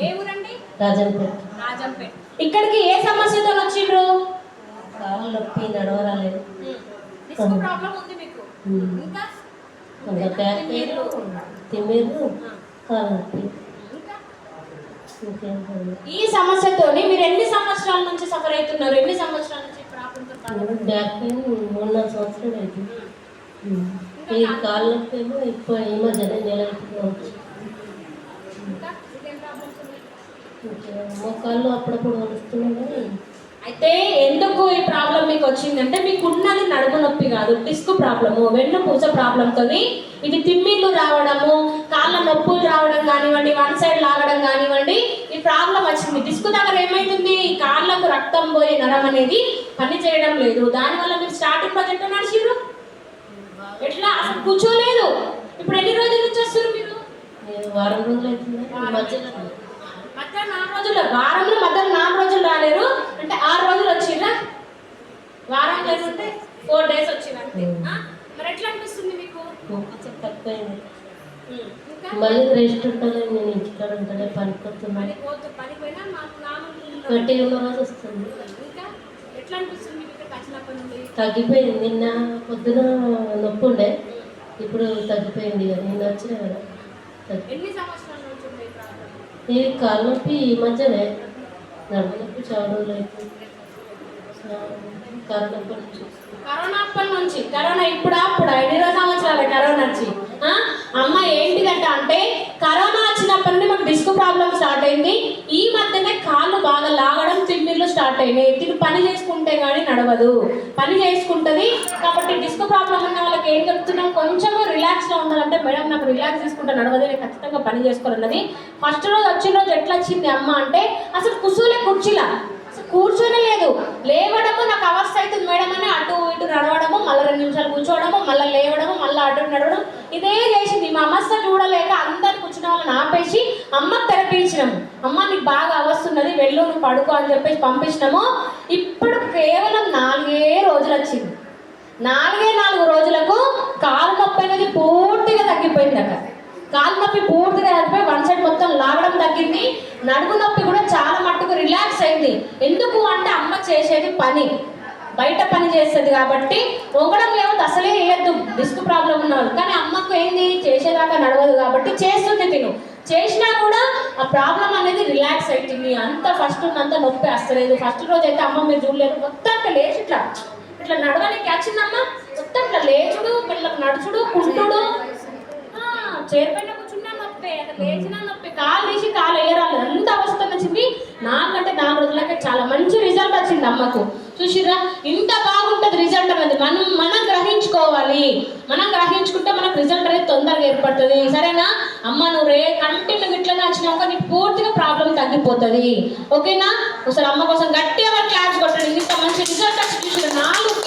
ఏ ఊరండి? రాజంపేట. రాజంపేట. ఇక్కడికి ఏ సమస్యతో వచ్చిండ్రు? కాళ్ళు నొప్పి, నడవరాలేదు. డిస్క్ ప్రాబ్లం ఉంది మీకు. ఇంకా తిమ్మిర్లు, కాళ్ళు నొప్పి. ఈ సమస్యతోని మీరు ఎన్ని సంవత్సరాల నుంచి సఫర్ అవుతున్నారు? ఎన్ని సంవత్సరాల నుంచి బ్యాక్ పెయిన్ 3-4 సంవత్సరాలు అవుతుంది. ఈ కాళ్ళు నొప్పి ఏమో ఇప్పుడు ఈ మధ్యన నెల మోకాళ్ళు అప్పుడప్పుడు వస్తున్నాయి. కానీ అయితే ఎందుకు ఈ ప్రాబ్లం మీకు వచ్చిందంటే మీకు ఉన్నది నడుము నొప్పి కాదు, డిస్క్ ప్రాబ్లము, వెన్నుపూస ప్రాబ్లంతో ఇవి తిమ్మిళ్ళు రావడము, కాళ్ళ నొప్పులు రావడం కానివ్వండి, వన్ సైడ్ లాగడం కానివ్వండి, ఈ ప్రాబ్లం వచ్చింది. డిస్క్ దగ్గర ఏమైతుంది? కాళ్ళకు రక్తం పోయే నరం అనేది పని చేయడం లేదు. దానివల్ల మీరు స్టార్టింగ్ ప్రాజెక్ట్ నడిచిరు, ఎట్లా అసలు కూర్చోలేదు. ఇప్పుడు ఎన్ని రోజుల నుంచి వస్తారు మీరు? వారం రోజులు అవుతుంది. మధ్య 4 రోజులు, వారంలో మధ్య 4 రోజులు రాలేరు అంటే 6 రోజులు వచ్చిరా? వారం లేకుంటే 4 డేస్ వచ్చిరా? మరి ఎట్లా అనిపిస్తుంది మీకు? తక్కువైంది. మళ్ళీ రెస్ట్ ఉంటుంది. నేను ఇంటికాడ ఉంటానే పనిపోతున్నాను. గట్టిగా ఉన్న రోజు వస్తుంది. ఇంకా ఎట్లా అనిపిస్తుంది మీకు ఇక్కడికి వచ్చినప్పటి నుండి? తగ్గిపోయింది. నిన్న పొద్దున నొప్పి ఉండే, ఇప్పుడు తగ్గిపోయింది. నిన్న వచ్చిన కదా. ఎన్ని సంవత్సరాల నుంచి ఉంది ఇది కాళ్ళ నొప్పి ఈ మధ్యనే, నడుము నొప్పి చాలా రోజులు అవుతుంది. కరోనా అప్పటి నుంచి. కరోనా ఇప్పుడు అప్పుడు 5 సంవత్సరాలు కరోనా వచ్చి. అమ్మ ఏంటిదంట అంటే కరోనా వచ్చినప్పటి నుండి మాకు డిస్క్ ప్రాబ్లం స్టార్ట్ అయింది. ఈ మధ్యనే కాళ్ళు బాగా లాగడం, తిమ్మిర్లు స్టార్ట్ అయినాయి. తిని పని చేసుకుంటే కానీ నడవదు, పని చేసుకుంటుంది. కాబట్టి డిస్క్ ప్రాబ్లం ఉన్న వాళ్ళకి ఏం చెప్తున్నాం, కొంచెం రిలాక్స్లో ఉండాలంటే మేడం నాకు రిలాక్స్ తీసుకుంటే నడవదు, నేను ఖచ్చితంగా పని చేసుకోవాలన్నది. ఫస్ట్ రోజు వచ్చిన రోజు ఎట్లా వచ్చింది అమ్మ అంటే అసలు కుర్చీలా కూర్చొని లేదు, లేవడము నాకు అవస్థ అవుతుంది మేడం అని అటు ఇటు నడవడము, మళ్ళీ 2 నిమిషాలు కూర్చోవడము, మళ్ళీ లేవడము, మళ్ళీ అటు నడవడం, ఇదే చేసింది. మా అవస్థ చూడలేక అందరిని కూర్చున్న వాళ్ళని ఆపేసి అమ్మకు తెరపించినాము. అమ్మ నీకు బాగా అవస్థ ఉన్నది, వెళ్ళు నువ్వు పడుకో అని చెప్పేసి పంపించినాము. ఇప్పుడు కేవలం 4 రోజులు వచ్చింది. 4 రోజులకు కాలు నొప్పి అనేది పూర్తిగా తగ్గిపోయింది. అక్కడ కాలు నొప్పి పూర్తిగా తగ్గిపోయి వన్ సైడ్ మొత్తం లాగడం తగ్గింది. నడుము నొప్పి కూడా చాలా మట్టుకు రిలాక్స్ అయింది. ఎందుకు అంటే అమ్మ చేసేది పని, బయట పని చేస్తుంది కాబట్టి వంగడం ఏమో అసలే వేయద్దు డిస్క్ ప్రాబ్లం ఉన్నవాళ్ళు. కానీ అమ్మకు ఏంది చేసేదాకా నడవదు కాబట్టి చేస్తుంది. తిను చేసినా కూడా ఆ ప్రాబ్లం అనేది రిలాక్స్ అవుతుంది. అంత ఫస్ట్ ఉన్నంత నొప్పి వస్తలేదు. ఫస్ట్ రోజు అయితే అమ్మ మీరు చూడలేదు, మొత్తం ఇట్లా లేచి ఇట్లా నడవడానికి వచ్చిందమ్మ, మొత్తం ఇట్లా లేచుడు, పిల్లలకు నడుచుడు, కుంటుడు, చేరిపోయిన కూర్చున్నా నొప్పి, అక్కడ లేచినా నొప్పి, కాలు తీసి కాలు వేయరాలి, అంత అవస్థ వచ్చింది. 4 రోజులకే చాలా మంచి రిజల్ట్ వచ్చింది అమ్మకు. చూసిరా ఇంత బాగుంటుంది రిజల్ట్ అనేది. మనం గ్రహించుకోవాలి. మనం గ్రహించుకుంటే మనకు రిజల్ట్ అనేది తొందరగా ఏర్పడుతుంది. సరేనా అమ్మ? నువ్వు కంటిన్యూ ఇట్లనే వచ్చినాక నీకు పూర్తిగా ప్రాబ్లం తగ్గిపోతుంది. ఓకేనా? ఒకసారి అమ్మ కోసం గట్టిగా క్లాప్స్ కొట్టండి. ఇంత మంచి రిజల్ట్ వచ్చి చూసిరా 4